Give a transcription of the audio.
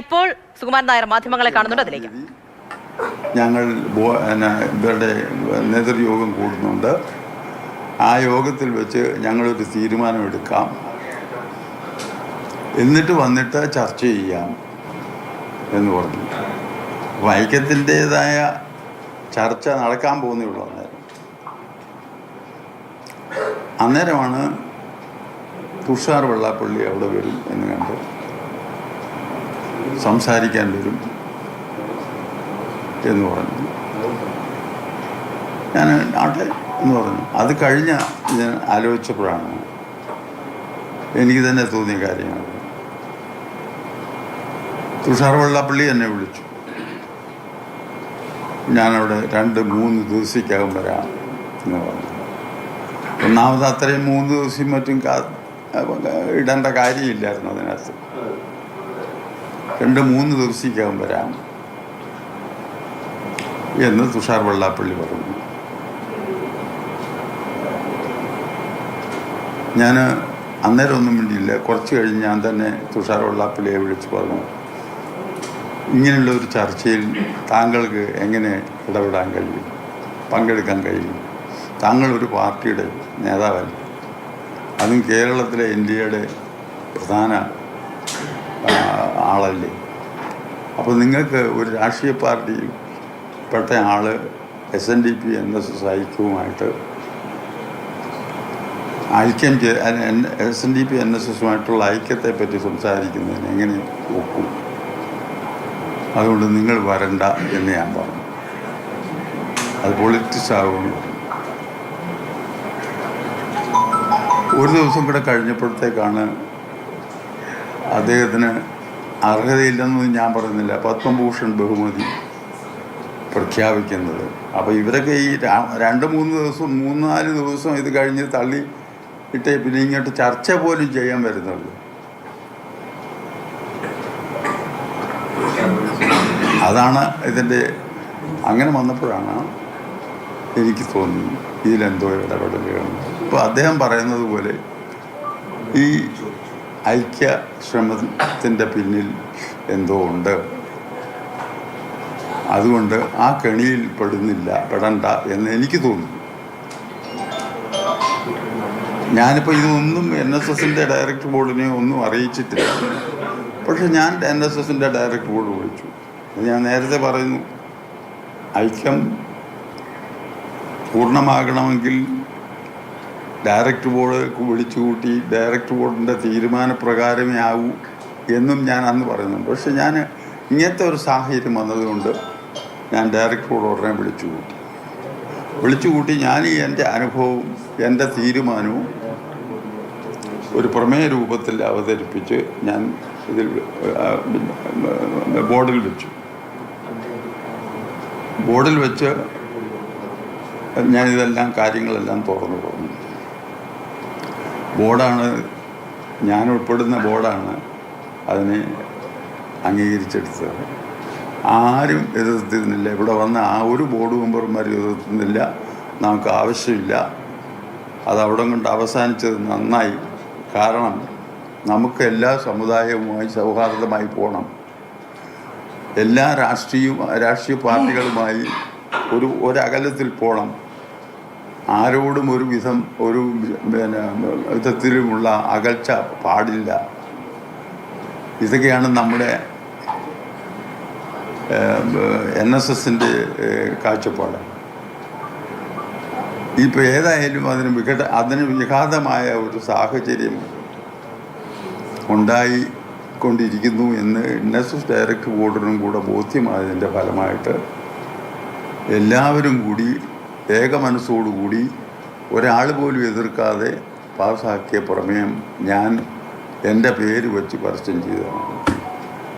ഇപ്പോൾ സുകുമാരൻ നായർ മാധ്യമങ്ങളെ കാണുന്നുണ്ട്, അതിലേക്ക്. ഞങ്ങൾ ഇവരുടെ നേതൃയോഗം കൂടുന്നുണ്ട്. ആ യോഗത്തിൽ വെച്ച് ഞങ്ങളൊരു തീരുമാനമെടുക്കാം, എന്നിട്ട് വന്നിട്ട് ചർച്ച ചെയ്യാം എന്ന് പറഞ്ഞു. ഐക്യത്തിൻ്റെതായ ചർച്ച നടക്കാൻ പോകുന്നുള്ളൂ. അന്നേരമാണ് തുഷാർ വെള്ളാപ്പള്ളി അവിടെ വരും എന്ന് കണ്ട് സംസാരിക്കാൻ വരും എന്ന് പറഞ്ഞു. ഞാൻ ആട്ടെ എന്ന് പറഞ്ഞു. അത് കഴിഞ്ഞ് ഞാൻ ആലോചിച്ചപ്പോഴാണ് എനിക്ക് തന്നെ തോന്നിയ കാര്യങ്ങൾ. തുഷാർ വെള്ളാപ്പള്ളി എന്നെ വിളിച്ചു. ഞാനവിടെ 2-3 ദിവസത്തേക്കകം വരാം എന്ന് പറഞ്ഞു. ഒന്നാമത് അത്രയും 3 ദിവസം മറ്റും ഇടേണ്ട കാര്യമില്ലായിരുന്നു അതിനകത്ത്. 2-3 ദിവസത്തേക്കകം വരാം എന്ന് തുഷാർ വെള്ളാപ്പള്ളി പറഞ്ഞു. ഞാൻ അന്നേരം ഒന്നും വേണ്ടിയില്ല. കുറച്ച് കഴിഞ്ഞ് ഞാൻ തന്നെ തുഷാർ വെള്ളാപ്പള്ളിയെ വിളിച്ച് പറഞ്ഞു, ഇങ്ങനെയുള്ള ഒരു ചർച്ചയിൽ താങ്കൾക്ക് എങ്ങനെ ഇടപെടാൻ കഴിയും, പങ്കെടുക്കാൻ കഴിയും? താങ്കൾ ഒരു പാർട്ടിയുടെ നേതാവല്ല, അതും കേരളത്തിലെ ഇന്ത്യയുടെ പ്രധാന ആളല്ലേ. അപ്പോൾ നിങ്ങൾക്ക് ഒരു രാഷ്ട്രീയ പാർട്ടിയിൽ പെട്ട ആൾ SNDP NSS ഐക്യവുമായിട്ട് ഐക്യം SNDP NSSുമായിട്ടുള്ള ഐക്യത്തെ പറ്റി സംസാരിക്കുന്നതിന് എങ്ങനെ ഒക്കും? അതുകൊണ്ട് നിങ്ങൾ വരണ്ട എന്ന് ഞാൻ പറഞ്ഞു. അത് പൊളിറ്റിക്സ് ആകുമെന്ന് പറഞ്ഞു. ഒരു ദിവസം കൂടെ കഴിഞ്ഞപ്പോഴത്തേക്കാണ് അദ്ദേഹത്തിന് അർഹതയില്ലെന്നൊന്നും ഞാൻ പറയുന്നില്ല, പത്മഭൂഷൺ ബഹുമതി പ്രഖ്യാപിക്കുന്നത്. അപ്പോൾ ഇവരൊക്കെ ഈ 2-3 ദിവസം 3-4 ദിവസം ഇത് കഴിഞ്ഞ് തള്ളിയിട്ടേ പിന്നെ ഇങ്ങോട്ട് ചർച്ച പോലും ചെയ്യാൻ വരുന്നുള്ളൂ. അതാണ് ഇതിൻ്റെ. അങ്ങനെ വന്നപ്പോഴാണ് എനിക്ക് തോന്നി ഇതിലെന്തോ ഇടപെടലുകളാണ്. ഇപ്പോൾ അദ്ദേഹം പറയുന്നത് പോലെ ഈ ഐക്യ ശ്രമത്തിൻ്റെ പിന്നിൽ എന്തോ ഉണ്ട്, അതുകൊണ്ട് ആ കെണിയിൽ പെടണ്ട എന്ന് എനിക്ക് തോന്നുന്നു. ഞാനിപ്പോൾ ഇതൊന്നും NSSൻ്റെ ഡയറക്ടർ ബോർഡിനെ ഒന്നും അറിയിച്ചിട്ടില്ല. പക്ഷെ ഞാൻ NSSൻ്റെ ഡയറക്ടർ ബോർഡ് വിളിച്ചു. ഞാൻ നേരത്തെ പറയുന്നു, ഐക്യം പൂർണ്ണമാകണമെങ്കിൽ ഡയറക്ടർ ബോർഡ് വിളിച്ചു കൂട്ടി ഡയറക്ടർ ബോർഡിൻ്റെ തീരുമാനപ്രകാരമേ ആകൂ എന്നും ഞാൻ അന്ന് പറയുന്നുണ്ട്. പക്ഷെ ഞാൻ ഇങ്ങനത്തെ ഒരു സാഹചര്യം വന്നതുകൊണ്ട് ഞാൻ ഡയറക്ടർ ബോർഡ് ഉടനെ വിളിച്ചു കൂട്ടി ഞാൻ എൻ്റെ അനുഭവവും എൻ്റെ തീരുമാനവും ഒരു പ്രമേയ രൂപത്തിൽ അവതരിപ്പിച്ച് ഞാൻ ഇതിൽ ബോർഡിൽ വെച്ച് ഞാനിതെല്ലാം കാര്യങ്ങളെല്ലാം തുറന്നു പറഞ്ഞു. ബോർഡാണ്, ഞാൻ ഉൾപ്പെടുന്ന ബോർഡാണ് അതിനെ അംഗീകരിച്ചെടുത്തത്. ആരും എതിർത്തിരുന്നില്ല. ഇവിടെ വന്ന ആ ഒരു ബോർഡ് മെമ്പർമാരും എതിർത്തുന്നില്ല. നമുക്ക് ആവശ്യമില്ല. അത് അവിടെ കൊണ്ട് അവസാനിച്ചത് നന്നായി. കാരണം നമുക്ക് എല്ലാ സമുദായവുമായി സൗഹാർദ്ദമായി പോകണം. എല്ലാ രാഷ്ട്രീയ പാർട്ടികളുമായി ഒരകലത്തിൽ പോകണം. ആരോടും ഒരു വിധത്തിലുമുള്ള അകൽച്ച പാടില്ല. ഇതൊക്കെയാണ് നമ്മുടെ NSSൻ്റെ കാഴ്ചപ്പാട്. ഇപ്പോൾ ഏതായാലും അതിന് വിഘാതമായ ഒരു സാഹചര്യം ഉണ്ടായിക്കൊണ്ടിരിക്കുന്നു എന്ന് NSS ഡയറക്ടർ ബോർഡിനും കൂടെ ബോധ്യമായതിൻ്റെ ഫലമായിട്ട് എല്ലാവരും കൂടി ഏകമനസ്സോടുകൂടി ഒരാൾ പോലും എതിർക്കാതെ പാസ്സാക്കിയ പ്രമേയം ഞാൻ എൻ്റെ പേര് വെച്ച് പരസ്യം ചെയ്തതാണ്.